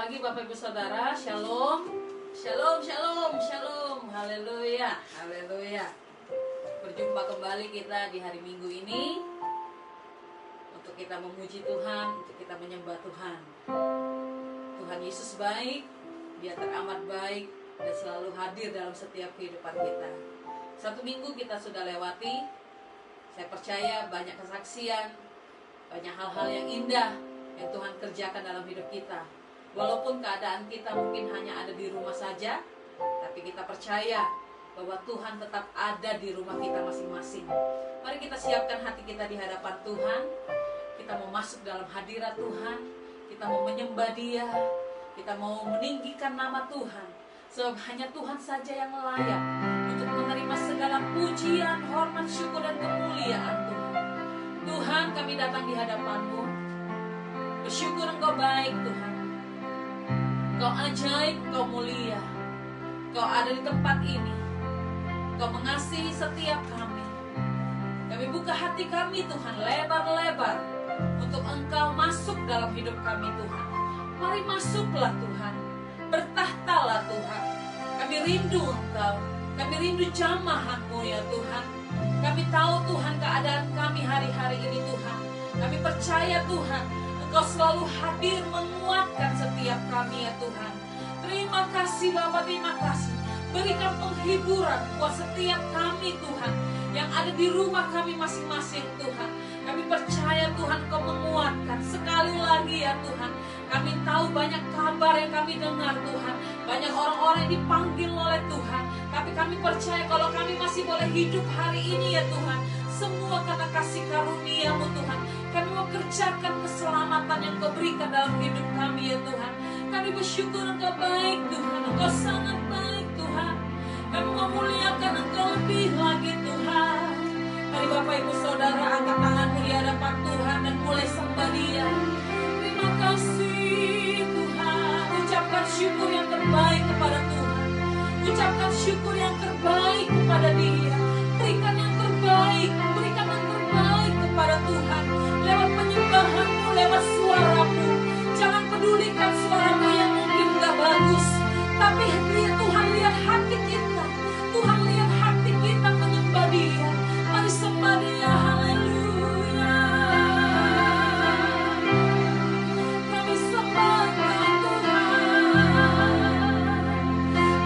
pagi Bapak Ibu Saudara, Shalom. Shalom, shalom, shalom. Haleluya, haleluya. Berjumpa kembali kita di hari Minggu ini untuk kita memuji Tuhan, untuk kita menyembah Tuhan. Tuhan Yesus baik, Dia teramat baik dan selalu hadir dalam setiap kehidupan kita. Satu minggu kita sudah lewati. Saya percaya banyak kesaksian, banyak hal-hal yang indah yang Tuhan kerjakan dalam hidup kita. Walaupun keadaan kita mungkin hanya ada di rumah saja, tapi kita percaya bahwa Tuhan tetap ada di rumah kita masing-masing. Mari kita siapkan hati kita di hadapan Tuhan. Kita mau masuk dalam hadirat Tuhan. Kita mau menyembah Dia. Kita mau meninggikan nama Tuhan. Sebab hanya Tuhan saja yang layak untuk menerima segala pujian, hormat, syukur, dan kemuliaan Tuhan. Tuhan, kami datang di hadapan-Mu. Bersyukur Engkau baik Tuhan. Kau ajaib, Kau mulia. Kau ada di tempat ini. Kau mengasihi setiap kami. Kami buka hati kami Tuhan lebar-lebar untuk Engkau masuk dalam hidup kami Tuhan. Mari masuklah Tuhan. Bertahtalah Tuhan. Kami rindu Engkau. Kami rindu jamahan-Mu ya Tuhan. Kami tahu Tuhan keadaan kami hari-hari ini Tuhan. Kami percaya Tuhan Engkau selalu hadir menguatkan setiap kami ya Tuhan. Terima kasih Bapa, terima kasih. Berikan penghiburan buat setiap kami Tuhan yang ada di rumah kami masing-masing Tuhan. Kami percaya Tuhan Engkau menguatkan. Sekali lagi ya Tuhan, kami tahu banyak kabar yang kami dengar Tuhan. Banyak orang-orang yang dipanggil oleh Tuhan. Tapi kami percaya kalau kami masih boleh hidup hari ini ya Tuhan, semua karena kasih karunia-Mu Tuhan. Kami mau kerjakan keselamatan yang Kau berikan dalam hidup kami ya Tuhan. Kami bersyukur Engkau baik Tuhan. Engkau sangat baik Tuhan. Kami mau muliakan Engkau lebih lagi Tuhan. Mari Bapak Ibu Saudara angkat tanganmu di hadapan Tuhan dan mulai sembah Dia. Terima kasih Tuhan. Ucapkan syukur yang terbaik kepada Tuhan. Ucapkan syukur yang terbaik kepada Dia. Berikan yang terbaik. Berikan yang terbaik kepada Tuhan. Lewat penyembahanmu, lewat suaramu. Jangan pedulikan suaramu yang mungkin gak bagus. Tapi Tuhan lihat hati kita. Tuhan lihat hati kita menyembah Dia. Mari sembah Dia, haleluya. Kami sembahkan Tuhan,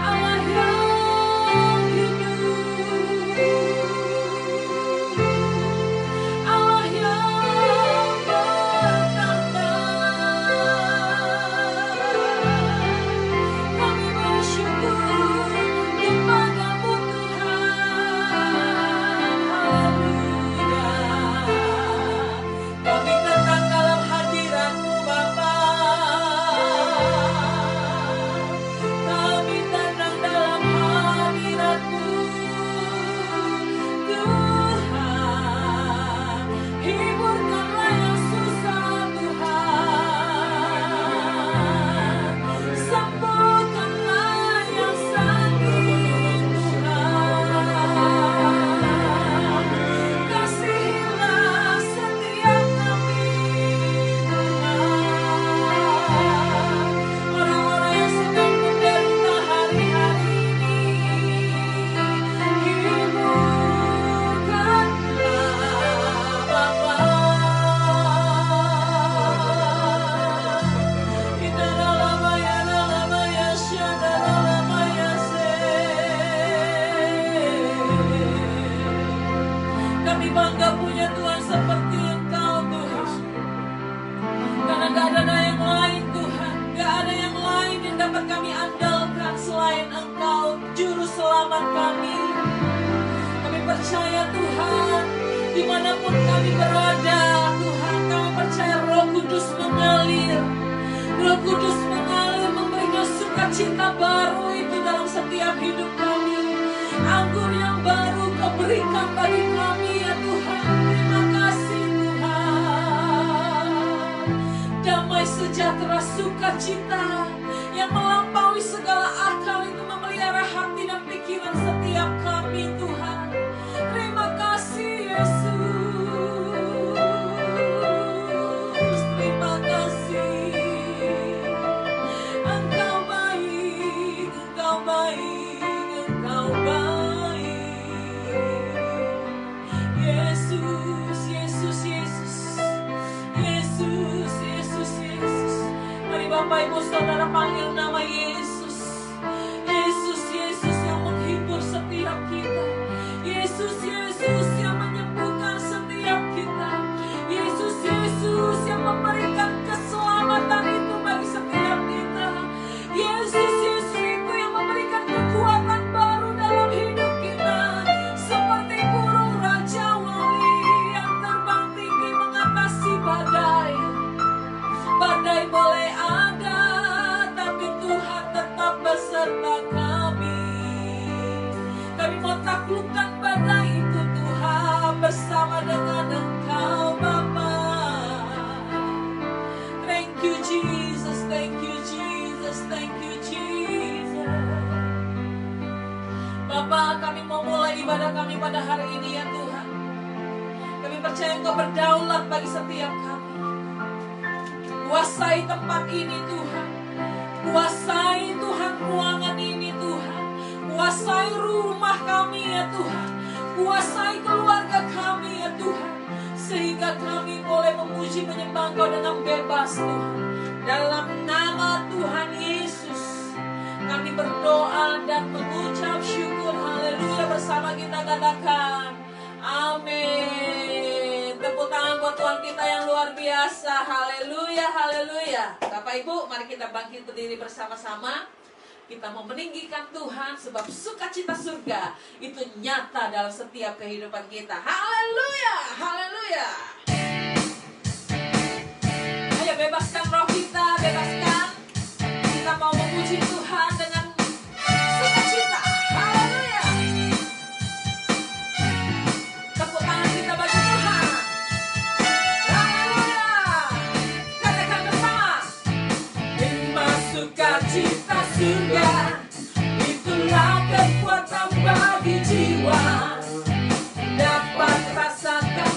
Allah yang hidup, Allah yang bertahta. Kami bersyukur kepada-Mu Tuhan, haleluya. Kami tenang dalam hadirat-Mu Bapa. Kami tenang dalam hadirat-Mu Tuhan. Hiburkanlah yang susah Tuhan. Sembuhkanlah yang sakit Tuhan. Kasihilah setiap kami Tuhan. Orang-orang yang sedang menderita hari-hari ini, hiburkanlah Bapa. Inalalamaya syadalamaya se. Kami bangga punya Tuhan seperti Engkau Tuhan. Karena gak ada yang lain Tuhan. Gak ada yang lain yang dapat kami andalkan selain Engkau, Juru Selamat kami. Kami percaya Tuhan, dimanapun kami berada Tuhan, kami percaya Roh Kudus mengalir. Roh Kudus mengalir memberikan sukacita baru itu dalam setiap hidup kami. Anggur yang baru Kau berikan bagi kami ya Tuhan. Terima kasih Tuhan. Damai sejahtera sukacita yang melampaui segala akal itu memelihara hati dan pikiran setiap kami Tuhan. Terima kasih Yesus. Terima kasih. Bapak Ibu Saudara panggil nama Yesus. Yesus, Yesus yang menghibur setiap kita. Yesus, Yesus yang menyembuhkan setiap kita. Yesus, Yesus yang memberikan keselamatan itu bagi setiap kita. Yesus, Yesus itu yang memberikan kekuatan baru dalam hidup kita. Seperti burung Raja Wali yang terbang tinggi mengatasi badai. Badai boleh ada, tapi Tuhan tetap beserta kami. Kami mau taklukkan badai itu Tuhan bersama dengan Engkau Bapa. Thank you Jesus, thank you Jesus, thank you Jesus. Bapa, kami mau mulai ibadah kami pada hari ini ya Tuhan. Kami percaya Engkau berdaulat bagi setiap kami. Kuasai tempat ini Tuhan. Kuasai Tuhan ruangan ini Tuhan. Kuasai rumah kami ya Tuhan. Kuasai keluarga kami ya Tuhan. Sehingga kami boleh memuji menyembah Engkau dengan bebas Tuhan. Dalam nama Tuhan Yesus kami berdoa dan mengucap syukur. Haleluya, bersama kita katakan amin. Tepuk tangan buat Tuhan kita yang luar biasa. Haleluya, haleluya. Bapak Ibu, mari kita bangkit berdiri bersama-sama. Kita mau meninggikan Tuhan sebab sukacita surga itu nyata dalam setiap kehidupan kita. Haleluya, haleluya. Ayo bebaskan roh kita, bebaskan. Kita mau memuji Tuhan dengan sukacita. Haleluya. Tepuk tangan kita bagi Tuhan. Haleluya. Katakan bersama. Lima sukacita surga, itulah kekuatan bagi jiwa. Dapat rasakan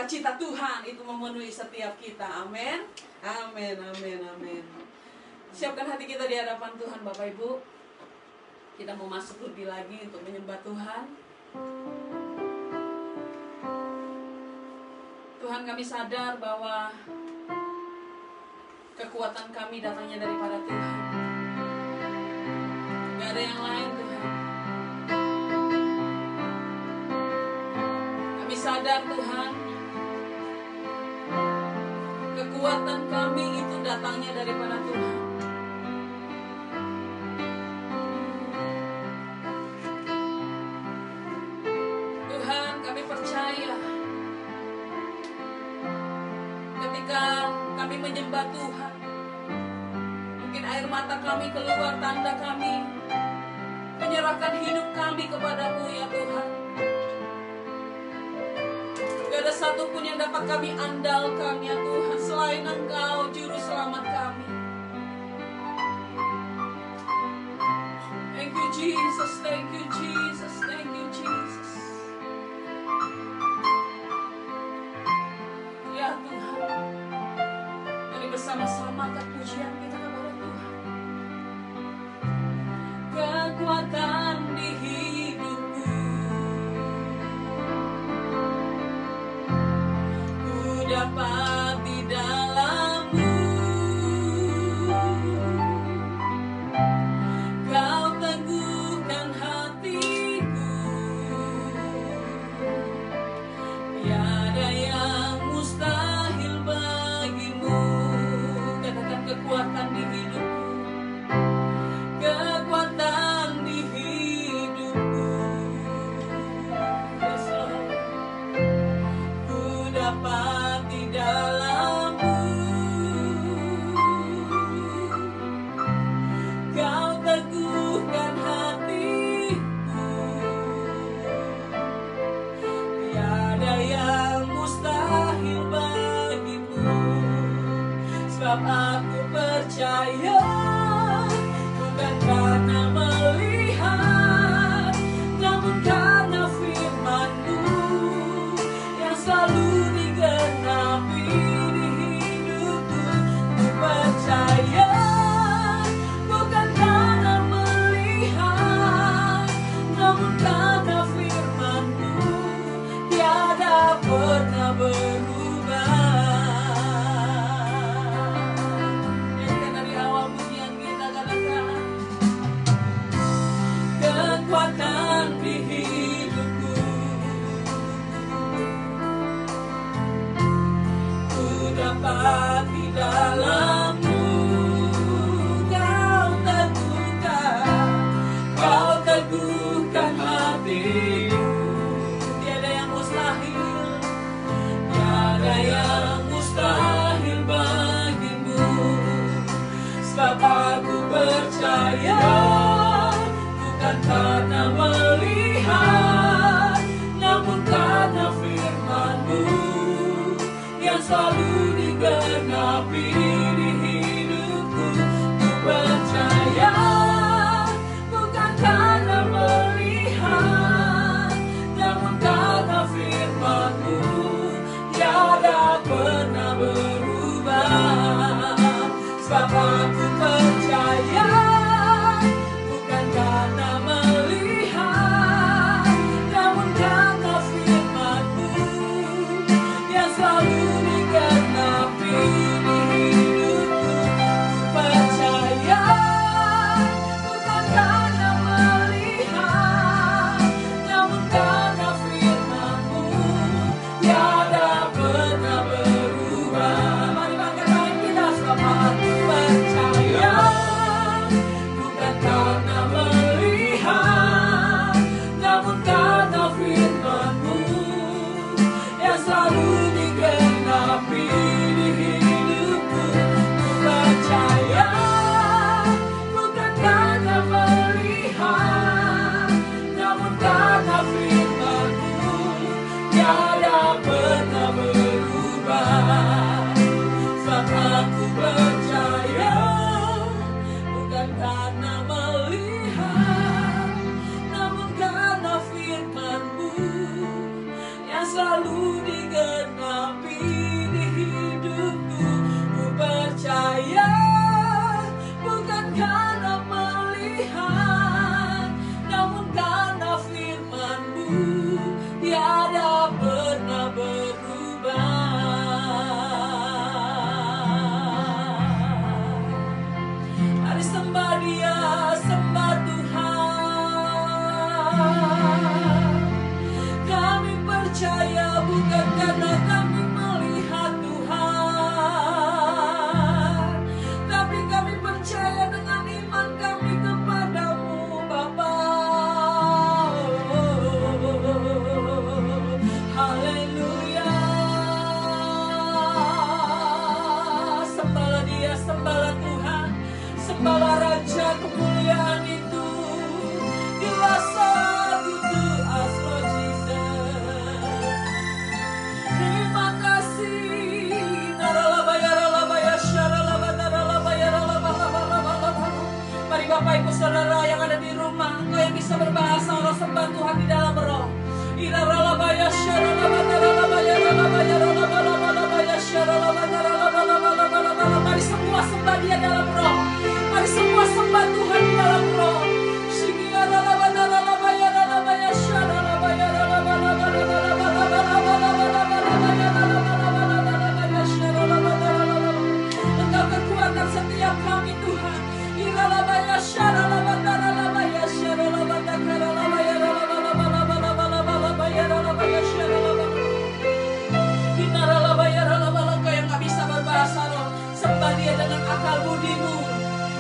sukacita Tuhan itu memenuhi setiap kita. Amin. Amin, amin, amin. Siapkan hati kita di hadapan Tuhan, Bapak Ibu. Kita mau masuk lebih lagi untuk menyembah Tuhan. Tuhan, kami sadar bahwa kekuatan kami datangnya daripada Tuhan. Gak ada yang lain, Tuhan. Kami sadar, Tuhan, kekuatan kami itu datangnya daripada Tuhan. Tuhan, kami percaya ketika kami menyembah Tuhan, mungkin air mata kami keluar, tanda kami menyerahkan hidup kami kepadamu ya Tuhan. Gak ada satupun yang dapat kami andalkan ya Tuhan selain Engkau, Juru Selamat kami. Thank you Jesus, thank you Jesus, thank you Jesus. Ya Tuhan, mari bersama-sama pujian kita kepada Tuhan. Kekuatan di hidupku, ku dapat di dalam-Mu. Kau teguhkan hatiku, tiada yang mustahil bagimu. Katakan kekuatan di hidupku, kekuatan di hidupku. Raja kemuliaan itu. You are so good to us, Lord Jesus. Terima kasih. Mari Bapak Ibu Saudara yang ada di rumah, engkau yang bisa berbahasa roh, sembah Tuhan di dalam roh. Mari semua sembah Dia dalam roh. Mari semua sembah Tuhan di dalam roh. Engkau kekuatan setiap kami Tuhan. Engkau yang gak bisa berbahasa roh, sembah Dia dengan akal budimu.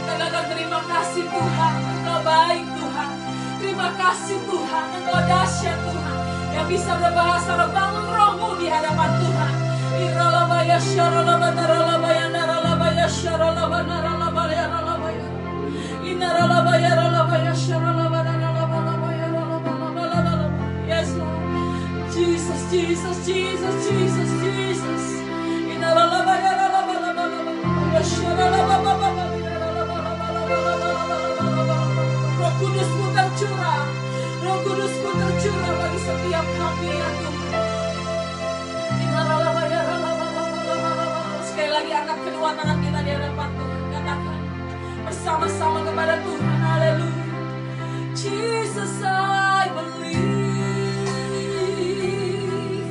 Katakan terima kasih Tuhan, Engkau baik Tuhan. Terima kasih Tuhan, Engkau dahsyat Tuhan, yang bisa berbahasa roh. Bangun rohmu di hadapan Tuhan. Yes Lord, Jesus, Jesus, Jesus, Jesus, Jesus. Roh Kudus-Mu tercurah, Roh Kudus-Mu tercurah bagi setiap kami ya Tuhan. Sekali lagi angkat kedua tangan kita di hadapan Tuhan. Katakan bersama-sama kepada Tuhan. Haleluya. Jesus, I believe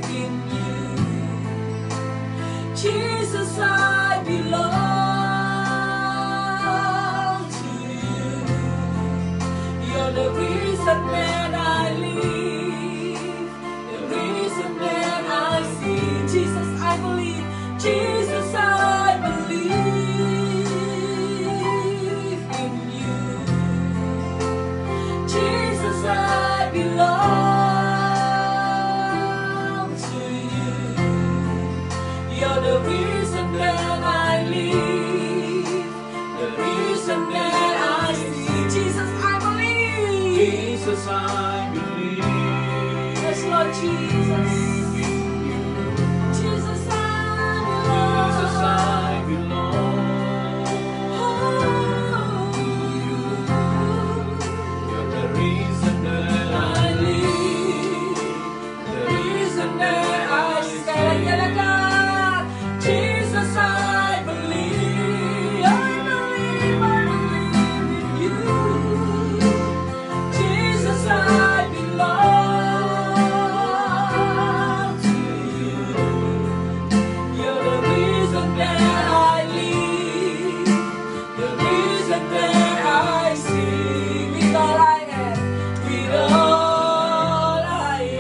in you. Jesus, I belong to you. You're the reason that I live, the reason that I see. Jesus, I believe. Jesus, I believe in you. Jesus, I belong to you. You're the reason that I live, the reason that I see. Jesus, I believe. Jesus, I believe. Yes, Lord Jesus. Jesus, I belong. To you. You're the reason that I live, the reason that I stand. Jesus, I believe, I believe in you. Jesus, I belong to you. You're the reason that I live, the reason that I sing. With all I am, with all I am.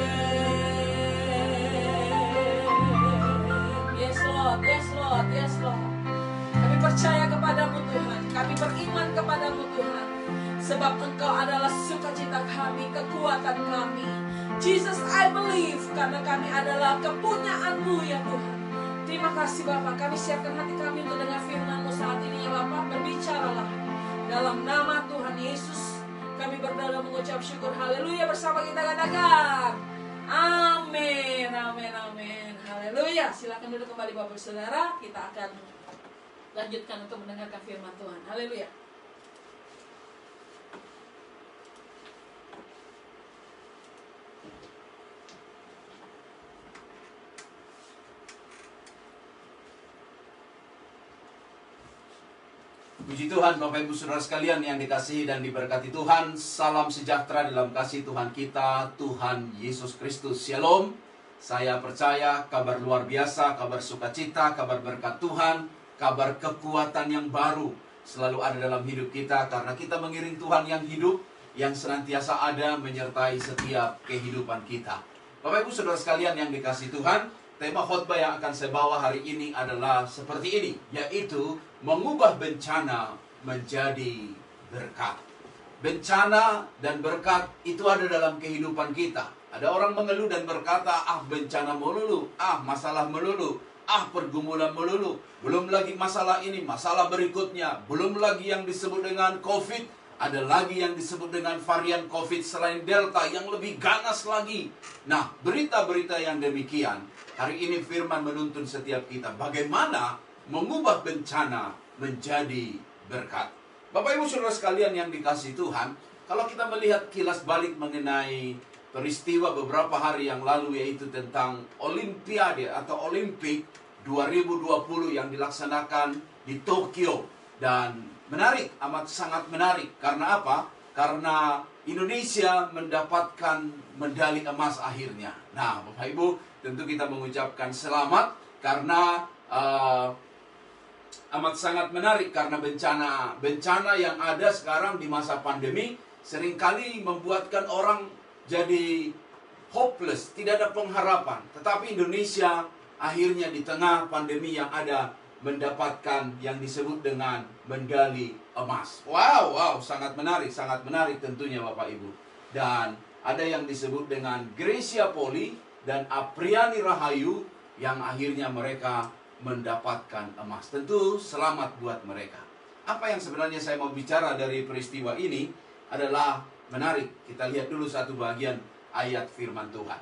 Yes Lord, yes Lord, yes Lord. Kami percaya kepadamu Tuhan, kami beriman kepadamu Tuhan. Sebab Engkau adalah sukacita kami, kekuatan kami. Jesus, I believe, karena kami adalah kepunyaan-Mu ya Tuhan. Terima kasih Bapak, kami siapkan hati kami untuk dengar firman-Mu saat ini ya Bapak. Berbicaralah dalam nama Tuhan Yesus. Kami berdoa mengucap syukur. Haleluya, bersama kita katakan amin, amin, amin. Haleluya. Silakan duduk kembali Bapak Saudara. Kita akan lanjutkan untuk mendengarkan firman Tuhan. Haleluya. Puji Tuhan, Bapak Ibu Saudara sekalian yang dikasihi dan diberkati Tuhan. Salam sejahtera dalam kasih Tuhan kita, Tuhan Yesus Kristus. Shalom. Saya percaya kabar luar biasa, kabar sukacita, kabar berkat Tuhan, kabar kekuatan yang baru selalu ada dalam hidup kita, karena kita mengiring Tuhan yang hidup, yang senantiasa ada menyertai setiap kehidupan kita. Bapak Ibu Saudara sekalian yang dikasihi Tuhan, tema khotbah yang akan saya bawa hari ini adalah seperti ini, yaitu mengubah bencana menjadi berkat. Bencana dan berkat itu ada dalam kehidupan kita. Ada orang mengeluh dan berkata, bencana melulu, masalah melulu. pergumulan melulu. Belum lagi masalah ini, masalah berikutnya. Belum lagi yang disebut dengan COVID. Ada lagi yang disebut dengan varian COVID selain Delta yang lebih ganas lagi. Nah, berita-berita yang demikian, hari ini firman menuntun setiap kita bagaimana mengubah bencana menjadi berkat. Bapak Ibu Saudara sekalian yang dikasihi Tuhan, kalau kita melihat kilas balik mengenai peristiwa beberapa hari yang lalu, yaitu tentang Olimpiade atau Olimpik 2020 yang dilaksanakan di Tokyo. Dan menarik, amat sangat menarik. Karena apa? Karena Indonesia mendapatkan medali emas akhirnya. Nah, Bapak Ibu, tentu kita mengucapkan selamat karena amat sangat menarik. Karena bencana yang ada sekarang di masa pandemi seringkali membuatkan orang jadi hopeless, tidak ada pengharapan. Tetapi Indonesia akhirnya di tengah pandemi yang ada mendapatkan yang disebut dengan medali emas. Wow, sangat menarik tentunya Bapak Ibu. Dan ada yang disebut dengan Gracia Poli dan Apriani Rahayu yang akhirnya mereka mendapatkan emas. Tentu selamat buat mereka. Apa yang sebenarnya saya mau bicara dari peristiwa ini adalah menarik. Kita lihat dulu satu bagian ayat firman Tuhan.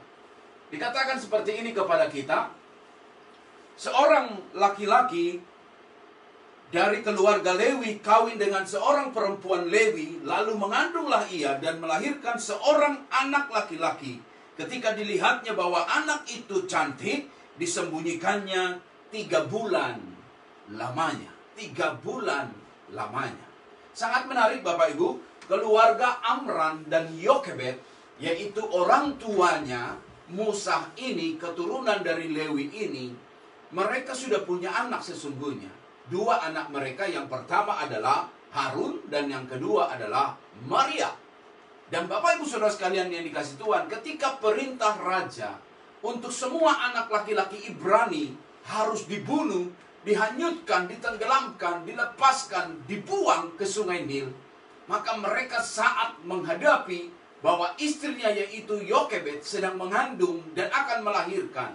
Dikatakan seperti ini kepada kita. Seorang laki-laki dari keluarga Lewi kawin dengan seorang perempuan Lewi, lalu mengandunglah ia dan melahirkan seorang anak laki-laki. Ketika dilihatnya bahwa anak itu cantik, disembunyikannya 3 bulan lamanya. 3 bulan lamanya. Sangat menarik Bapak Ibu, keluarga Amram dan Yokebed, yaitu orang tuanya Musa ini, keturunan dari Lewi ini, mereka sudah punya anak sesungguhnya. 2 anak mereka, yang pertama adalah Harun dan yang kedua adalah Maria. Dan Bapak Ibu Saudara sekalian yang dikasihi Tuhan, ketika perintah raja untuk semua anak laki-laki Ibrani harus dibunuh, dihanyutkan, ditenggelamkan, dilepaskan, dibuang ke sungai Nil, maka mereka saat menghadapi bahwa istrinya yaitu Yokebed sedang mengandung dan akan melahirkan.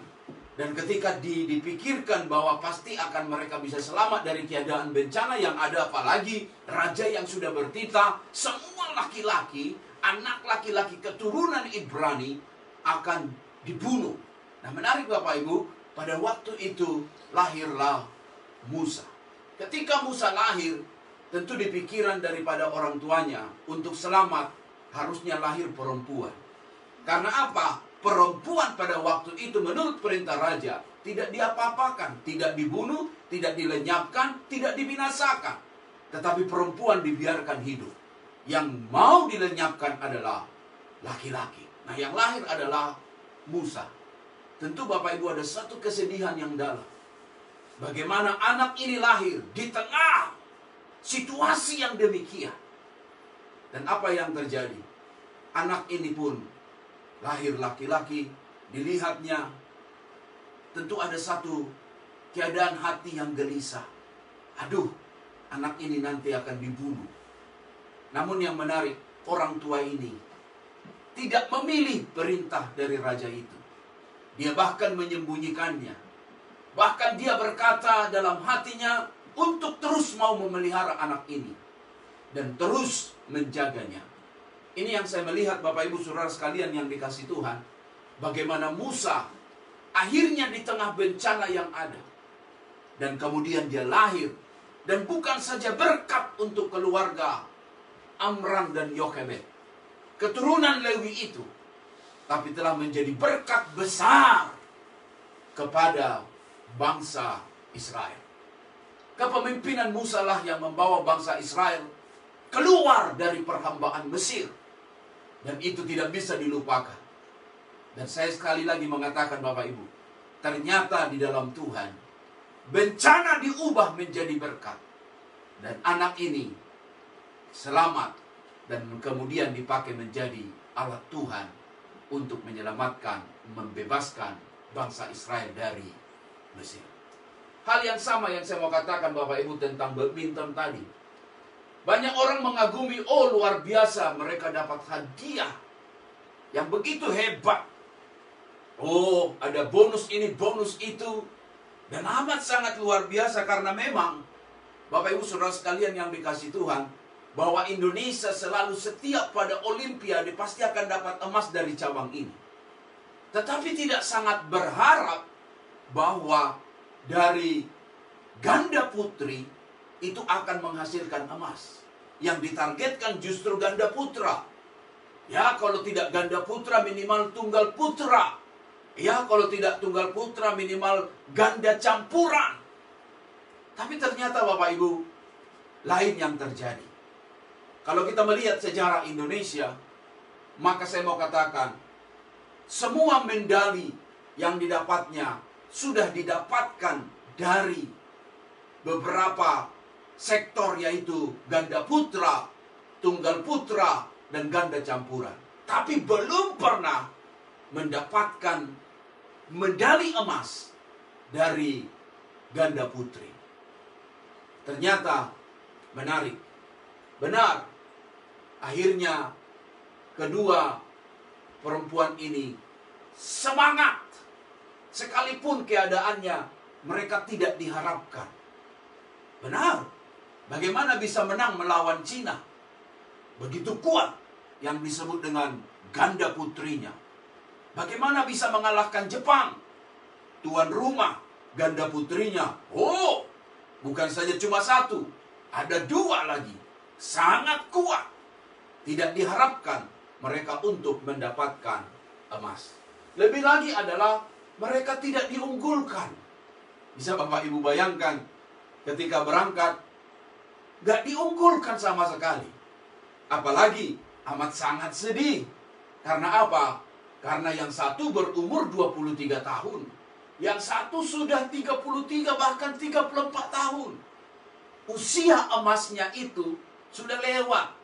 Dan ketika dipikirkan bahwa pasti akan mereka bisa selamat dari keadaan bencana yang ada, apalagi raja yang sudah bertitah, semua laki-laki, anak laki-laki keturunan Ibrani akan dibunuh. Nah, menarik Bapak Ibu, pada waktu itu lahirlah Musa. Ketika Musa lahir, tentu di pikiran daripada orang tuanya untuk selamat harusnya lahir perempuan. Karena apa? Perempuan pada waktu itu menurut perintah raja tidak diapa-apakan, tidak dibunuh, tidak dilenyapkan, tidak dibinasakan. Tetapi perempuan dibiarkan hidup. Yang mau dilenyapkan adalah laki-laki. Nah, yang lahir adalah Musa. Tentu Bapak Ibu ada satu kesedihan yang dalam. Bagaimana anak ini lahir di tengah situasi yang demikian. Dan apa yang terjadi? Anak ini pun lahir laki-laki, dilihatnya tentu ada satu keadaan hati yang gelisah. Aduh, anak ini nanti akan dibunuh. Namun yang menarik, orang tua ini tidak memilih perintah dari raja itu. Dia bahkan menyembunyikannya. Bahkan dia berkata dalam hatinya untuk terus mau memelihara anak ini dan terus menjaganya. Ini yang saya melihat Bapak Ibu Saudara sekalian yang dikasihi Tuhan. Bagaimana Musa akhirnya di tengah bencana yang ada. Dan kemudian dia lahir. Dan bukan saja berkat untuk keluarga Amram dan Yokebed, keturunan Lewi itu, tapi telah menjadi berkat besar kepada bangsa Israel. Kepemimpinan Musa lah yang membawa bangsa Israel keluar dari perhambaan Mesir. Dan itu tidak bisa dilupakan. Dan saya sekali lagi mengatakan Bapak Ibu, ternyata di dalam Tuhan, bencana diubah menjadi berkat. Dan anak ini selamat dan kemudian dipakai menjadi alat Tuhan untuk menyelamatkan, membebaskan bangsa Israel dari Mesir. Hal yang sama yang saya mau katakan Bapak Ibu tentang badminton tadi. Banyak orang mengagumi, oh luar biasa, mereka dapat hadiah yang begitu hebat. Oh, ada bonus ini, bonus itu. Dan amat sangat luar biasa karena memang Bapak Ibu Saudara sekalian yang dikasihi Tuhan, bahwa Indonesia selalu setiap pada Olimpiade pasti akan dapat emas dari cabang ini. Tetapi tidak sangat berharap bahwa dari ganda putri itu akan menghasilkan emas. Yang ditargetkan justru ganda putra. Ya, kalau tidak ganda putra minimal tunggal putra. Ya, kalau tidak tunggal putra minimal ganda campuran. Tapi ternyata Bapak Ibu, lain yang terjadi. Kalau kita melihat sejarah Indonesia, maka saya mau katakan, semua medali yang didapatnya sudah didapatkan dari beberapa sektor, yaitu ganda putra, tunggal putra, dan ganda campuran. Tapi belum pernah mendapatkan medali emas dari ganda putri. Ternyata menarik. Benar. Akhirnya kedua perempuan ini semangat. Sekalipun keadaannya mereka tidak diharapkan. Benar. Bagaimana bisa menang melawan Cina? Begitu kuat yang disebut dengan ganda putrinya. Bagaimana bisa mengalahkan Jepang? Tuan rumah ganda putrinya. Oh, bukan saja cuma satu, ada dua lagi. Sangat kuat. Tidak diharapkan mereka untuk mendapatkan emas. Lebih lagi adalah mereka tidak diunggulkan. Bisa Bapak Ibu bayangkan, ketika berangkat, gak diunggulkan sama sekali. Apalagi amat sangat sedih. Karena apa? Karena yang satu berumur 23 tahun. Yang satu sudah 33 bahkan 34 tahun. Usia emasnya itu sudah lewat.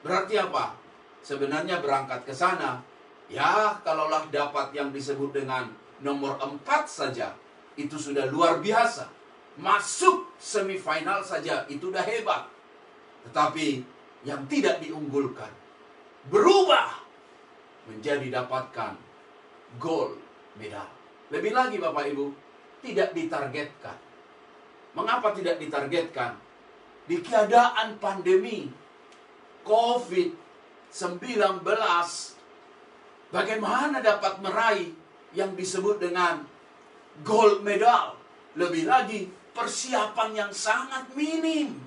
Berarti apa? Sebenarnya berangkat ke sana, ya kalaulah dapat yang disebut dengan nomor 4 saja, itu sudah luar biasa. Masuk semifinal saja, itu udah hebat. Tetapi yang tidak diunggulkan berubah menjadi dapatkan gold medal. Lebih lagi Bapak Ibu, tidak ditargetkan. Mengapa tidak ditargetkan? Di keadaan pandemi COVID-19, bagaimana dapat meraih yang disebut dengan gold medal? Lebih lagi persiapan yang sangat minim.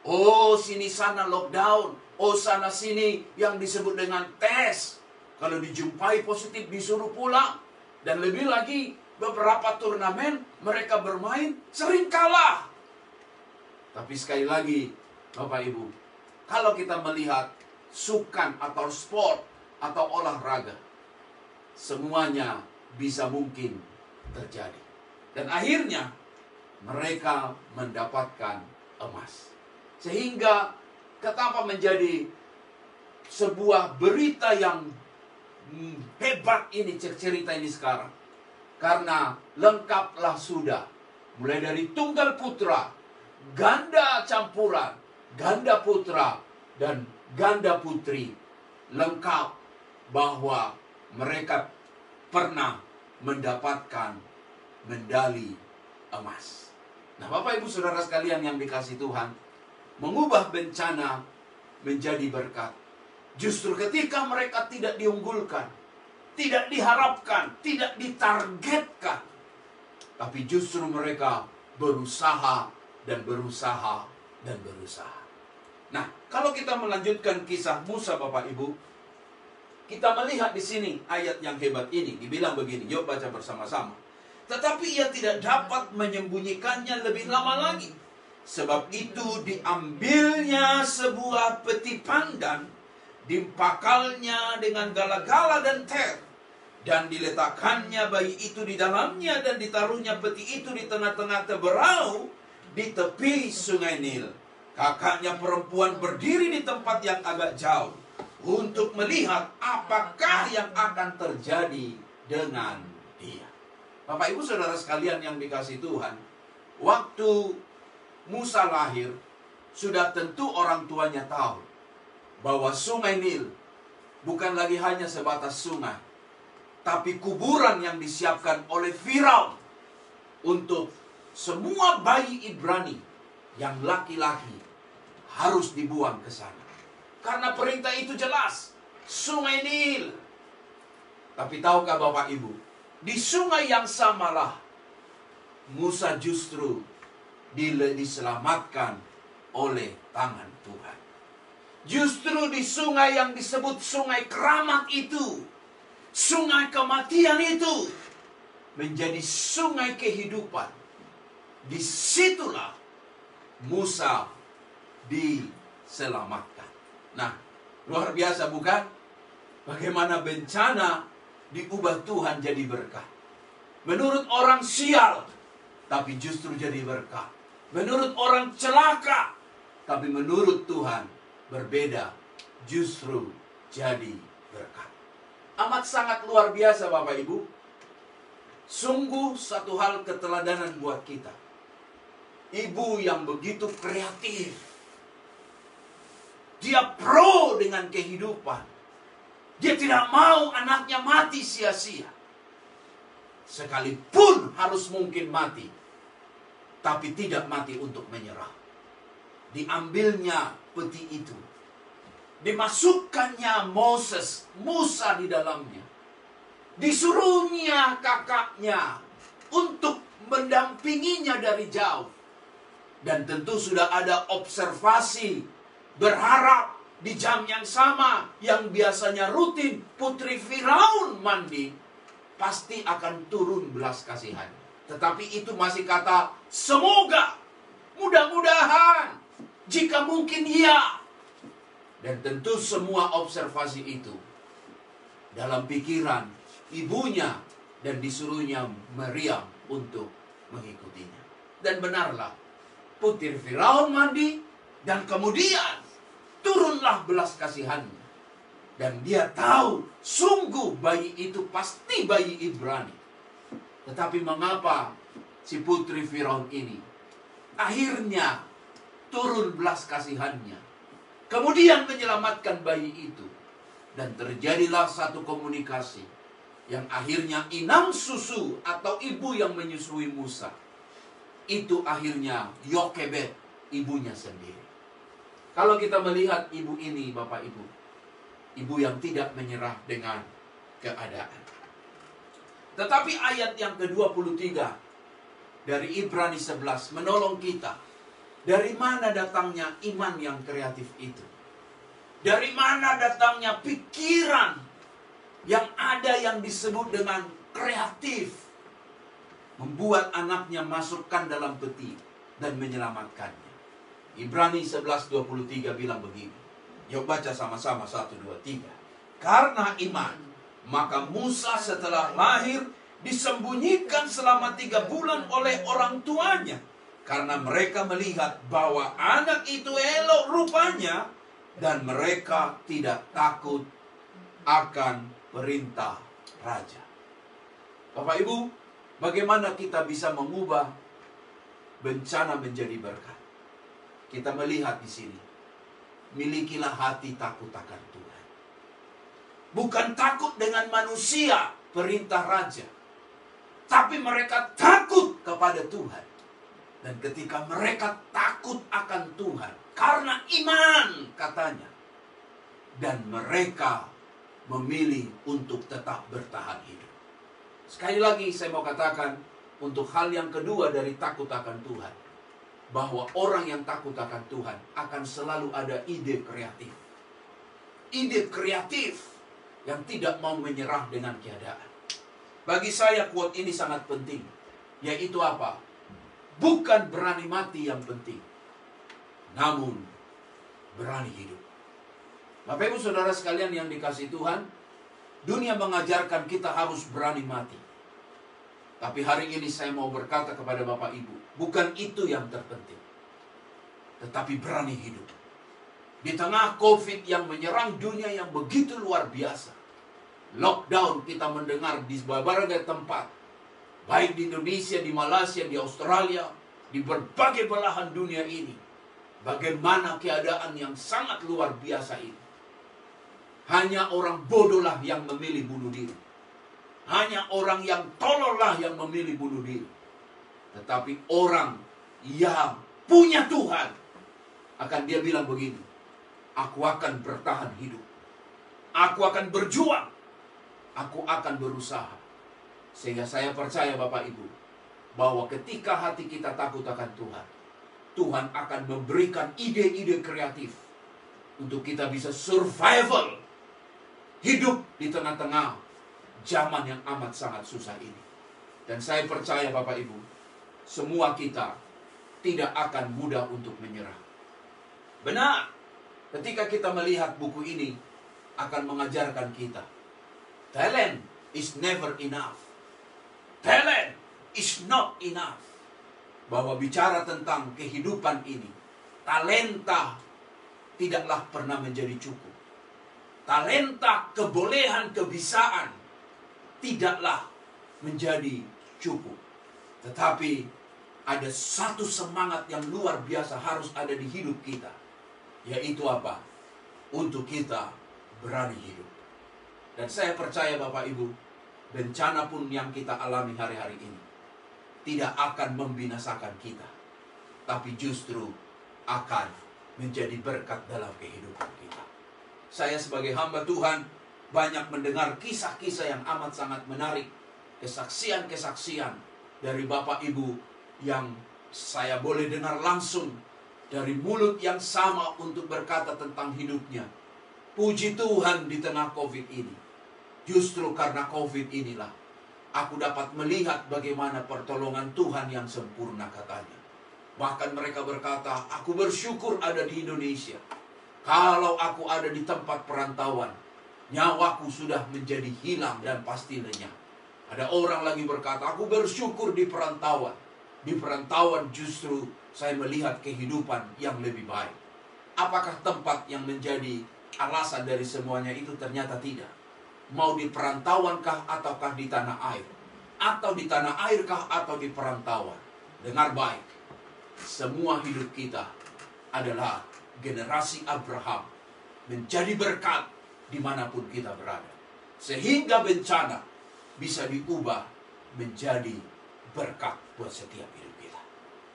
Oh, sini sana lockdown. Oh, sana sini yang disebut dengan tes. Kalau dijumpai positif disuruh pulang. Dan lebih lagi beberapa turnamen mereka bermain sering kalah. Tapi sekali lagi Bapak Ibu, kalau kita melihat sukan atau sport atau olahraga, semuanya bisa mungkin terjadi. Dan akhirnya mereka mendapatkan emas. Sehingga kenapa menjadi sebuah berita yang hebat ini, cerita ini sekarang? Karena lengkaplah sudah. Mulai dari tunggal putra, ganda campuran, ganda putra, dan ganda putri. Lengkap bahwa mereka pernah mendapatkan medali emas. Nah, Bapak Ibu Saudara sekalian yang dikasihi Tuhan, mengubah bencana menjadi berkat. Justru ketika mereka tidak diunggulkan, tidak diharapkan, tidak ditargetkan, tapi justru mereka berusaha dan berusaha dan berusaha. Nah, kalau kita melanjutkan kisah Musa Bapak Ibu, kita melihat di sini ayat yang hebat ini. Dibilang begini, yuk baca bersama-sama. Tetapi ia tidak dapat menyembunyikannya lebih lama lagi. Sebab itu diambilnya sebuah peti pandan, dipakalnya dengan gala-gala dan ter, dan diletakkannya bayi itu di dalamnya, dan ditaruhnya peti itu di tengah-tengah teberau di tepi sungai Nil. Kakaknya perempuan berdiri di tempat yang agak jauh untuk melihat apakah yang akan terjadi dengan dia. Bapak Ibu Saudara sekalian yang dikasihi Tuhan, waktu Musa lahir, sudah tentu orang tuanya tahu bahwa sungai Nil bukan lagi hanya sebatas sungai, tapi kuburan yang disiapkan oleh Firaun. untuk semua bayi Ibrani yang laki-laki harus dibuang ke sana. Karena perintah itu jelas, Sungai Nil. Tapi tahukah Bapak Ibu, di sungai yang samalah Musa justru diselamatkan oleh tangan Tuhan. Justru di sungai yang disebut sungai keramat itu, sungai kematian itu, menjadi sungai kehidupan. Disitulah Musa diselamatkan. Nah, luar biasa bukan? Bagaimana bencana diubah Tuhan jadi berkah. Menurut orang sial, tapi justru jadi berkah. Menurut orang celaka, tapi menurut Tuhan berbeda, justru jadi berkah. Amat sangat luar biasa Bapak Ibu. Sungguh satu hal keteladanan buat kita. Ibu yang begitu kreatif. Dia pro dengan kehidupan. Dia tidak mau anaknya mati sia-sia. Sekalipun harus mungkin mati, tapi tidak mati untuk menyerah. Diambilnya peti itu, dimasukkannya Musa di dalamnya, disuruhnya kakaknya untuk mendampinginya dari jauh. Dan tentu sudah ada observasi, berharap di jam yang sama yang biasanya rutin putri Firaun mandi, pasti akan turun belas kasihan. Tetapi itu masih kata semoga, mudah-mudahan, jika mungkin ya. Dan tentu semua observasi itu dalam pikiran ibunya dan disuruhnya Maryam untuk mengikutinya. Dan benarlah, putri Firaun mandi dan kemudian turunlah belas kasihannya. Dan dia tahu sungguh bayi itu pasti bayi Ibrani. Tetapi mengapa si putri Firaun ini akhirnya turun belas kasihannya, kemudian menyelamatkan bayi itu. Dan terjadilah satu komunikasi yang akhirnya inang susu atau ibu yang menyusui Musa itu akhirnya Yokebed, ibunya sendiri. Kalau kita melihat ibu ini Bapak Ibu, ibu yang tidak menyerah dengan keadaan. Tetapi ayat yang ke-23 dari Ibrani 11 menolong kita. Dari mana datangnya iman yang kreatif itu? Dari mana datangnya pikiran yang ada yang disebut dengan kreatif? Membuat anaknya masukkan dalam peti dan menyelamatkannya. Ibrani 11:23 bilang begini. Yuk baca sama-sama 1, 2, 3. Karena iman, maka Musa setelah lahir disembunyikan selama 3 bulan oleh orang tuanya. Karena mereka melihat bahwa anak itu elok rupanya dan mereka tidak takut akan perintah raja. Bapak Ibu, bagaimana kita bisa mengubah bencana menjadi berkat? Kita melihat di sini. Milikilah hati takut akan Tuhan. Bukan takut dengan manusia, perintah raja. Tapi mereka takut kepada Tuhan. Dan ketika mereka takut akan Tuhan, karena iman katanya. Dan mereka memilih untuk tetap bertahan hidup. Sekali lagi saya mau katakan, untuk hal yang kedua dari takut akan Tuhan, bahwa orang yang takut akan Tuhan akan selalu ada ide kreatif. Ide kreatif yang tidak mau menyerah dengan keadaan. Bagi saya quote ini sangat penting. Yaitu apa? Bukan berani mati yang penting, namun berani hidup. Bapak Ibu Saudara sekalian yang dikasihi Tuhan, dunia mengajarkan kita harus berani mati. Tapi hari ini saya mau berkata kepada Bapak Ibu, bukan itu yang terpenting, tetapi berani hidup. Di tengah COVID yang menyerang dunia yang begitu luar biasa, lockdown kita mendengar di berbagai tempat, baik di Indonesia, di Malaysia, di Australia, di berbagai belahan dunia ini. Bagaimana keadaan yang sangat luar biasa ini. Hanya orang bodohlah yang memilih bunuh diri. Hanya orang yang tolollah yang memilih bunuh diri. Tetapi orang yang punya Tuhan, akan dia bilang begini, aku akan bertahan hidup. Aku akan berjuang. Aku akan berusaha. Sehingga saya percaya Bapak Ibu, bahwa ketika hati kita takut akan Tuhan, Tuhan akan memberikan ide-ide kreatif untuk kita bisa survival, hidup di tengah-tengah zaman yang amat sangat susah ini. Dan saya percaya Bapak Ibu, semua kita tidak akan mudah untuk menyerah. Benar, ketika kita melihat buku ini akan mengajarkan kita, talent is never enough. Talent is not enough. Bahwa bicara tentang kehidupan ini, talenta tidaklah pernah menjadi cukup. Talenta, kebolehan, kebisaan tidaklah menjadi cukup. Tetapi ada satu semangat yang luar biasa harus ada di hidup kita. Yaitu apa? Untuk kita berani hidup. Dan saya percaya Bapak Ibu, bencana pun yang kita alami hari-hari ini tidak akan membinasakan kita, tapi justru akan menjadi berkat dalam kehidupan kita. Saya sebagai hamba Tuhan banyak mendengar kisah-kisah yang amat sangat menarik, kesaksian-kesaksian dari Bapak Ibu yang saya boleh dengar langsung dari mulut yang sama untuk berkata tentang hidupnya. Puji Tuhan di tengah COVID ini. Justru karena COVID inilah aku dapat melihat bagaimana pertolongan Tuhan yang sempurna katanya. Bahkan mereka berkata, aku bersyukur ada di Indonesia. Kalau aku ada di tempat perantauan, nyawaku sudah menjadi hilang dan pasti lenyap. Ada orang lagi berkata, aku bersyukur di perantauan. Di perantauan justru saya melihat kehidupan yang lebih baik. Apakah tempat yang menjadi alasan dari semuanya itu? Ternyata tidak. Mau di perantauankah ataukah di tanah air? Atau di tanah airkah atau di perantauan? Dengar baik. Semua hidup kita adalah generasi Abraham. Menjadi berkat dimanapun kita berada. Sehingga bencana bisa diubah menjadi berkat buat setiap hidup kita.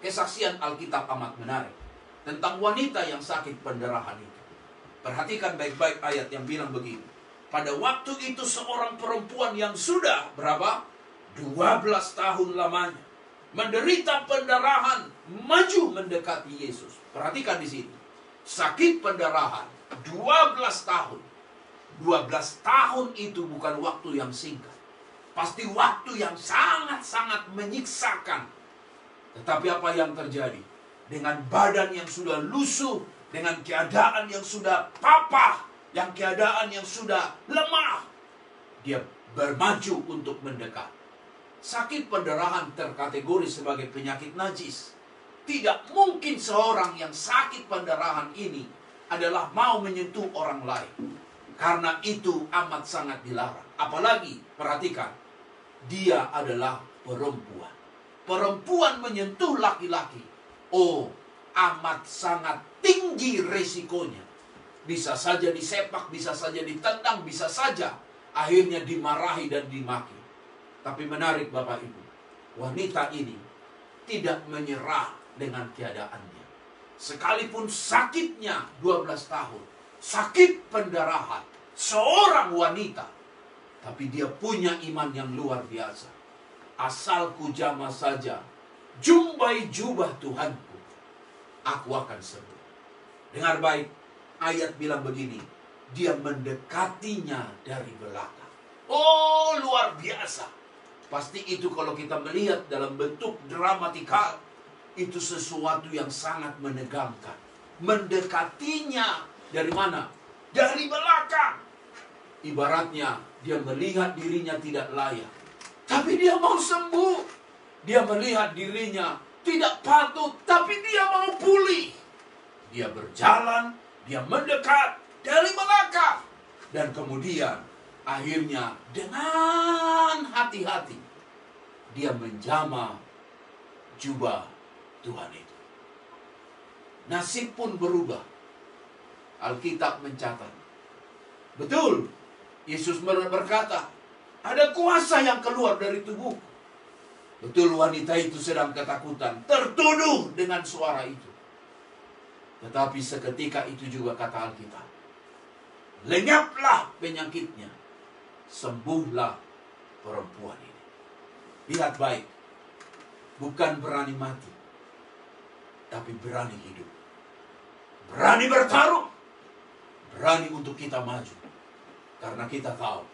Kesaksian Alkitab amat menarik tentang wanita yang sakit pendarahan itu. Perhatikan baik-baik ayat yang bilang begini. Pada waktu itu seorang perempuan yang sudah berapa? 12 tahun lamanya menderita pendarahan maju mendekati Yesus. Perhatikan di sini. Sakit pendarahan 12 tahun. 12 tahun itu bukan waktu yang singkat. Pasti waktu yang sangat-sangat menyiksakan. Tetapi apa yang terjadi? Dengan badan yang sudah lusuh, dengan keadaan yang sudah papah, yang keadaan yang sudah lemah, dia bermaju untuk mendekat. Sakit pendarahan terkategori sebagai penyakit najis. Tidak mungkin seorang yang sakit pendarahan ini adalah mau menyentuh orang lain. Karena itu amat sangat dilarang. Apalagi, perhatikan, dia adalah perempuan. Perempuan menyentuh laki-laki. Oh, amat sangat tinggi resikonya. Bisa saja disepak, bisa saja ditendang, bisa saja akhirnya dimarahi dan dimaki. Tapi menarik Bapak Ibu, wanita ini tidak menyerah dengan keadaannya. Sekalipun sakitnya 12 tahun, sakit pendarahan, seorang wanita, tapi dia punya iman yang luar biasa. Asalku jamah saja, jumpai jubah Tuhanku, aku akan sembuh. Dengar baik, ayat bilang begini, dia mendekatinya dari belakang. Oh, luar biasa. Pasti itu kalau kita melihat dalam bentuk dramatikal, itu sesuatu yang sangat menegangkan. Mendekatinya dari mana? Dari belakang. Ibaratnya dia melihat dirinya tidak layak, tapi dia mau sembuh. Dia melihat dirinya tidak patut, tapi dia mau pulih. Dia berjalan, dia mendekat dari belakang. Dan kemudian akhirnya dengan hati-hati dia menjamah jubah Tuhan itu. Nasib pun berubah. Alkitab mencatat. Betul, Yesus berkata, ada kuasa yang keluar dari tubuhku. Betul, wanita itu sedang ketakutan, tertuduh dengan suara itu. Tetapi seketika itu juga kata Alkitab, lenyaplah penyakitnya, sembuhlah perempuan ini. Lihat baik, bukan berani mati, tapi berani hidup. Berani bertarung, berani untuk kita maju. Karena kita tahu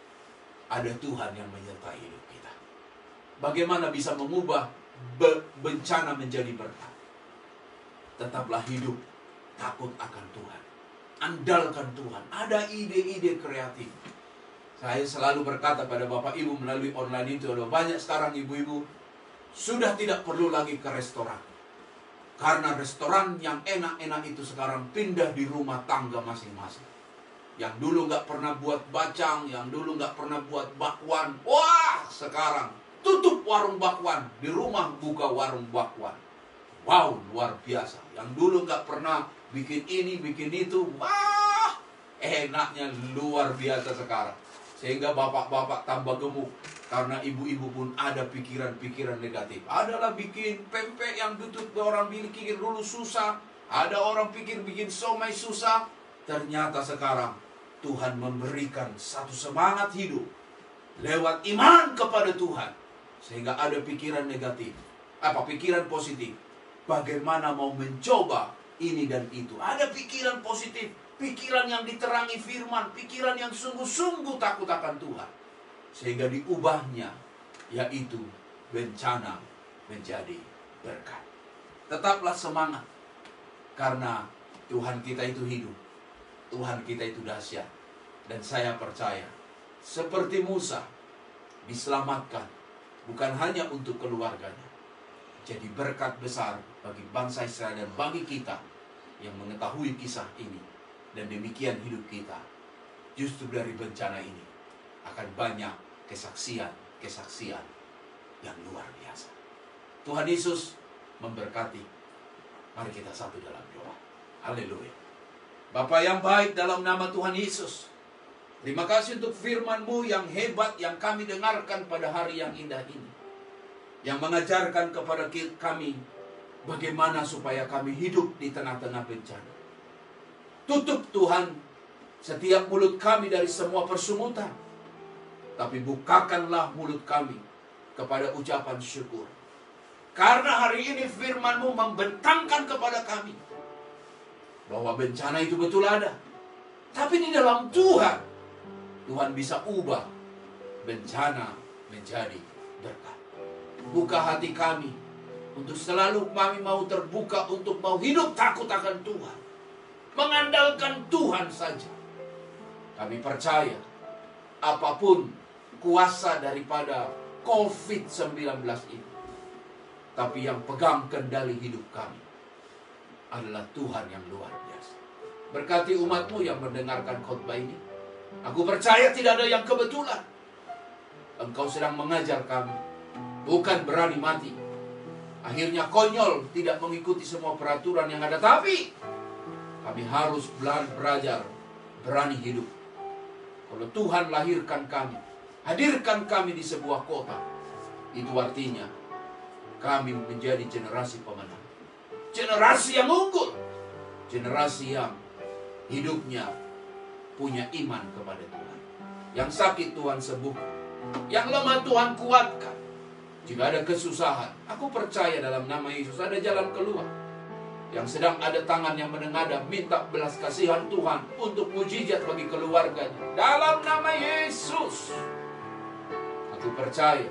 ada Tuhan yang menyertai hidup kita. Bagaimana bisa mengubah bencana menjadi berkat? Tetaplah hidup, takut akan Tuhan, andalkan Tuhan. Ada ide-ide kreatif. Saya selalu berkata pada Bapak Ibu melalui online itu, ada banyak sekarang ibu-ibu sudah tidak perlu lagi ke restoran. Karena restoran yang enak-enak itu sekarang pindah di rumah tangga masing-masing. Yang dulu nggak pernah buat bacang, yang dulu nggak pernah buat bakwan, wah sekarang tutup warung bakwan, di rumah buka warung bakwan. Wow, luar biasa. Yang dulu nggak pernah bikin ini, bikin itu, wah enaknya luar biasa sekarang. Sehingga bapak-bapak tambah gemuk. Karena ibu-ibu pun ada pikiran-pikiran negatif. Adalah bikin pempek yang tutut orang pikir dulu susah. Ada orang pikir bikin somai susah. Ternyata sekarang Tuhan memberikan satu semangat hidup lewat iman kepada Tuhan. Sehingga ada pikiran negatif. Pikiran positif. Bagaimana mau mencoba ini dan itu. Ada pikiran positif. Pikiran yang diterangi firman. Pikiran yang sungguh-sungguh takut akan Tuhan. Sehingga diubahnya, yaitu bencana menjadi berkat. Tetaplah semangat. Karena Tuhan kita itu hidup. Tuhan kita itu dahsyat. Dan saya percaya, seperti Musa diselamatkan, bukan hanya untuk keluarganya, jadi berkat besar bagi bangsa Israel dan bagi kita yang mengetahui kisah ini. Dan demikian hidup kita. Justru dari bencana ini akan banyak kesaksian yang luar biasa. Tuhan Yesus memberkati. Mari kita satu dalam doa. Haleluya. Bapa yang baik, dalam nama Tuhan Yesus, terima kasih untuk firman-Mu yang hebat yang kami dengarkan pada hari yang indah ini. Yang mengajarkan kepada kami bagaimana supaya kami hidup di tengah-tengah bencana. Tutup Tuhan setiap mulut kami dari semua persungutan. Tapi bukakanlah mulut kami kepada ucapan syukur. Karena hari ini firman-Mu membentangkan kepada kami bahwa bencana itu betul ada. Tapi di dalam Tuhan, Tuhan bisa ubah bencana menjadi berkat. Buka hati kami untuk selalu kami mau terbuka untuk mau hidup takut akan Tuhan. Mengandalkan Tuhan saja. Kami percaya apapun kuasa daripada COVID-19 ini, tapi yang pegang kendali hidup kami adalah Tuhan yang luar biasa. Berkati umat-Mu yang mendengarkan khotbah ini. Aku percaya tidak ada yang kebetulan. Engkau sedang mengajar kami, bukan berani mati. Akhirnya konyol, tidak mengikuti semua peraturan yang ada. Tapi kami harus belajar berani hidup. Kalau Tuhan lahirkan kami, hadirkan kami di sebuah kota, itu artinya kami menjadi generasi pemenang. Generasi yang unggul. Generasi yang hidupnya punya iman kepada Tuhan. Yang sakit Tuhan sembuhkan. Yang lemah Tuhan kuatkan. Jika ada kesusahan, aku percaya dalam nama Yesus ada jalan keluar. Yang sedang ada tangan yang menengadah, minta belas kasihan Tuhan untuk mujizat bagi keluarganya. Dalam nama Yesus, aku percaya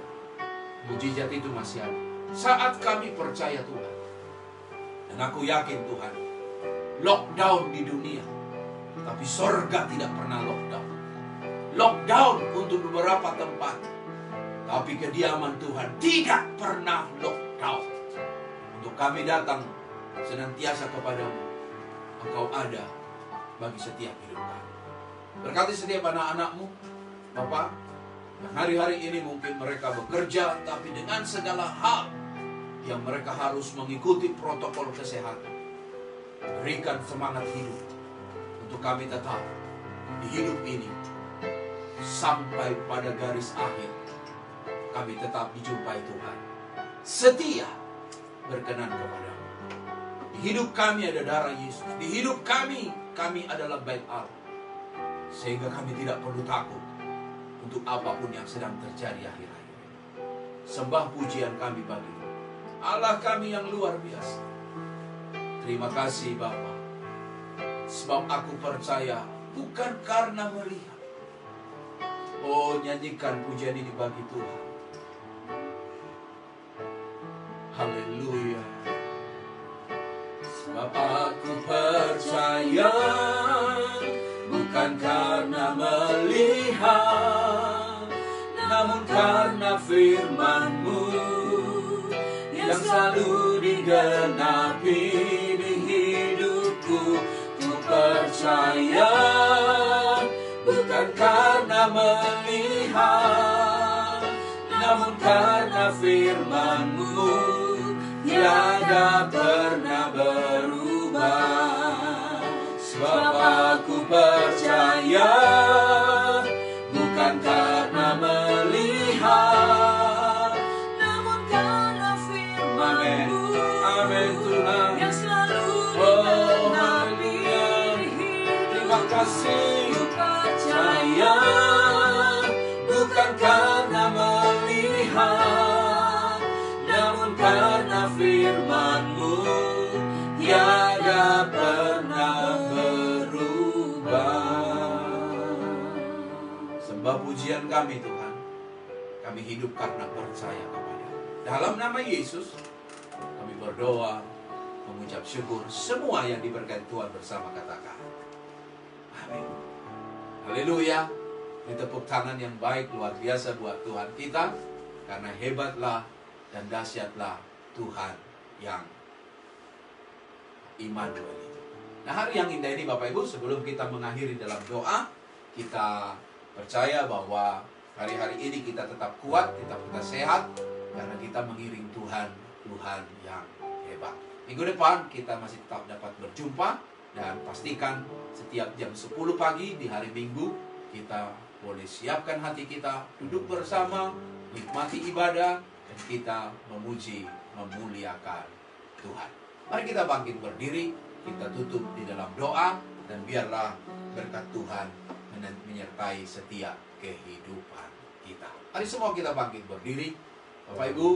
mujizat itu masih ada. Saat kami percaya Tuhan. Dan aku yakin Tuhan, lockdown di dunia, tapi sorga tidak pernah lockdown. Lockdown untuk beberapa tempat, tapi kediaman Tuhan tidak pernah lockdown. Untuk kami datang senantiasa kepadamu. Engkau ada bagi setiap hidup kami. Berkati setiap anak-anak-Mu, Bapak, yang hari-hari ini mungkin mereka bekerja, tapi dengan segala hal yang mereka harus mengikuti protokol kesehatan. Berikan semangat hidup untuk kami tetap di hidup ini sampai pada garis akhir. Kami tetap dijumpai Tuhan setia berkenan kepadamu. Di hidup kami ada darah Yesus. Di hidup kami adalah bait Allah. Sehingga kami tidak perlu takut untuk apapun yang sedang terjadi akhir-akhir ini. Sembah pujian kami bagi Allah kami yang luar biasa. Terima kasih Bapa. Sebab aku percaya bukan karena melihat. Oh, nyanyikan pujian ini bagi Tuhan. Haleluya. Sebab aku percaya bukan karena melihat, namun karena firman-Mu yang selalu digenapi di hidupku. Ku percaya bukan karena melihat, namun karena firman-Mu tiada pernah berubah. Sebab aku percaya bukan karena melihat, namun karena firman-Mu. Amin Tuhan yang selalu digenapi di hidupku. Terima kasih. Ku percaya Bukan karena melihat, namun karena firman-Mu tiada pernah berubah. Sembah pujian kami Tuhan. Kami hidup karena percaya kepada-Mu. Dalam nama Yesus kami berdoa, mengucap syukur. Semua yang diberkati Tuhan bersama katakan amin. Haleluya. Ini tepuk tangan yang baik luar biasa buat Tuhan kita. Karena hebatlah dan dahsyatlah Tuhan yang Immanuel itu. Nah, hari yang indah ini Bapak Ibu, sebelum kita mengakhiri dalam doa, kita percaya bahwa hari-hari ini kita tetap kuat, kita tetap sehat, karena kita mengiring Tuhan yang hebat. Minggu depan kita masih tetap dapat berjumpa, dan pastikan setiap jam 10 pagi di hari Minggu kita boleh siapkan hati kita, duduk bersama, nikmati ibadah, dan kita memuji, memuliakan Tuhan. Mari kita bangkit berdiri, kita tutup di dalam doa, dan biarlah berkat Tuhan menyertai setiap kehidupan kita. Mari semua kita bangkit berdiri. Bapak Ibu,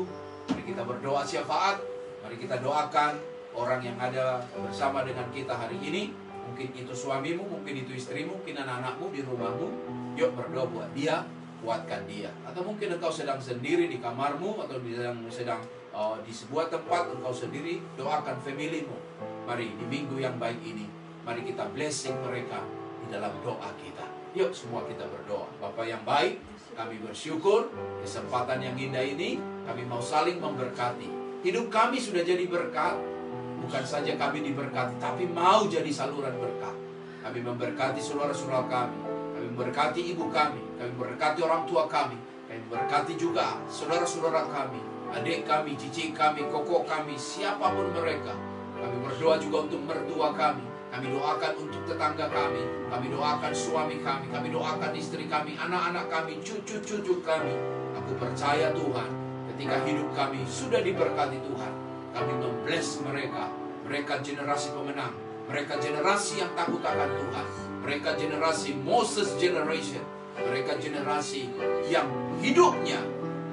mari kita berdoa syafaat. Mari kita doakan orang yang ada bersama dengan kita hari ini. Mungkin itu suamimu, mungkin itu istrimu, mungkin anak-anakmu di rumahmu. Yuk berdoa buat dia, kuatkan dia. Atau mungkin engkau sedang sendiri di kamarmu, atau sedang di sebuah tempat engkau sendiri, doakan familymu. Mari di minggu yang baik ini, mari kita blessing mereka di dalam doa kita. Yuk semua kita berdoa. Bapa yang baik, kami bersyukur kesempatan yang indah ini, kami mau saling memberkati. Hidup kami sudah jadi berkat. Bukan saja kami diberkati, tapi mau jadi saluran berkat. Kami memberkati saudara-saudara kami, kami memberkati ibu kami memberkati orang tua kami memberkati juga saudara-saudara kami, adik kami, cici kami, koko kami, siapapun mereka. Kami berdoa juga untuk mertua kami doakan untuk tetangga kami doakan suami kami doakan istri kami, anak-anak kami, cucu-cucu kami. Aku percaya Tuhan, ketika hidup kami sudah diberkati Tuhan, kami membless mereka generasi pemenang, mereka generasi yang takut akan Tuhan, mereka generasi Moses generation, mereka generasi yang hidupnya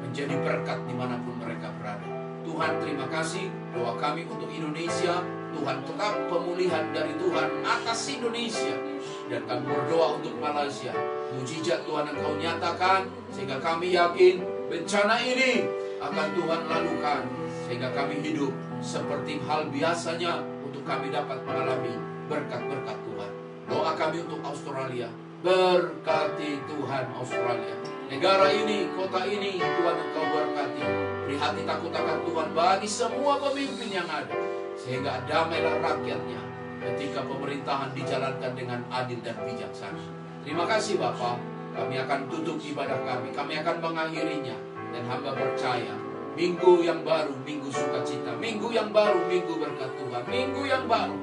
menjadi berkat dimanapun mereka berada. Tuhan, terima kasih. Doa kami untuk Indonesia, Tuhan, tetap pemulihan dari Tuhan atas Indonesia. Dan kami berdoa untuk Malaysia, mujizat Tuhan Engkau nyatakan, sehingga kami yakin bencana ini akan Tuhan lalukan, sehingga kami hidup seperti hal biasanya untuk kami dapat mengalami berkat-berkat Tuhan. Doa kami untuk Australia, berkati Tuhan Australia. Negara ini, kota ini, Tuhan Engkau berkati. Beri hati takut akan Tuhan bagi semua pemimpin yang ada, sehingga damailah rakyatnya ketika pemerintahan dijalankan dengan adil dan bijaksana. Terima kasih Bapa. Kami akan tutup ibadah kami akan mengakhirinya. Dan hamba percaya, minggu yang baru, minggu sukacita, minggu yang baru, minggu berkat Tuhan, minggu yang baru,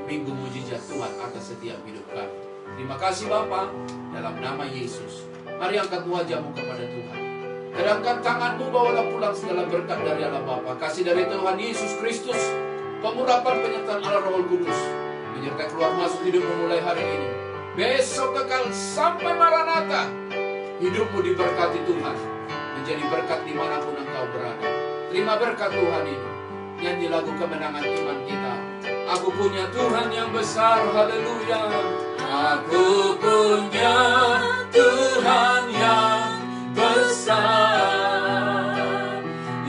minggu mujizat Tuhan atas setiap hidup kami. Terima kasih Bapa, dalam nama Yesus. Mari angkat wajahmu kepada Tuhan. Kedangkan tanganmu, bawalah pulang segala berkat dari Allah Bapa, kasih dari Tuhan Yesus Kristus, pengurapan penyertaan Allah Roh Kudus, menyertai keluar masuk hidupmu mulai hari ini, besok kekal sampai Maranatha. Hidupmu diberkati Tuhan, menjadi berkat dimanapun engkau berada. Terima berkat Tuhan ini, nyanyi lagu kemenangan iman kita. Aku punya Tuhan yang besar, haleluya. Aku punya Tuhan yang besar,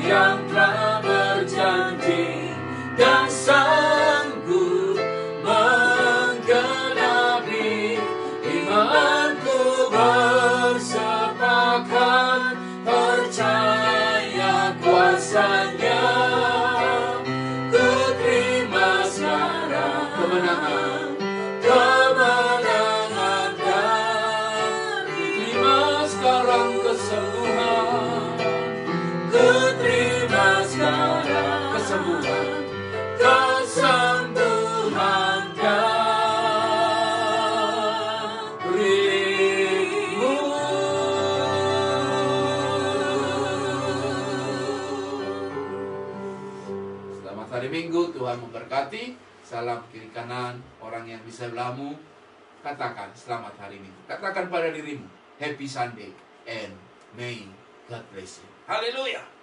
yang telah berjanji dan sanggup menggenapi imanku, bersepakat percaya kuasanya. Ku terima sekarang kemenangan, kemenangan dari, terima sekarang kesembuhan, ku terima sekarang kesembuhan, kesembuhan darimu. Selamat hari Minggu, Tuhan memberkati. Salam kiri kanan, orang yang di sebelahmu, katakan selamat hari Minggu. Katakan pada dirimu, Happy Sunday and may God bless you. Haleluya.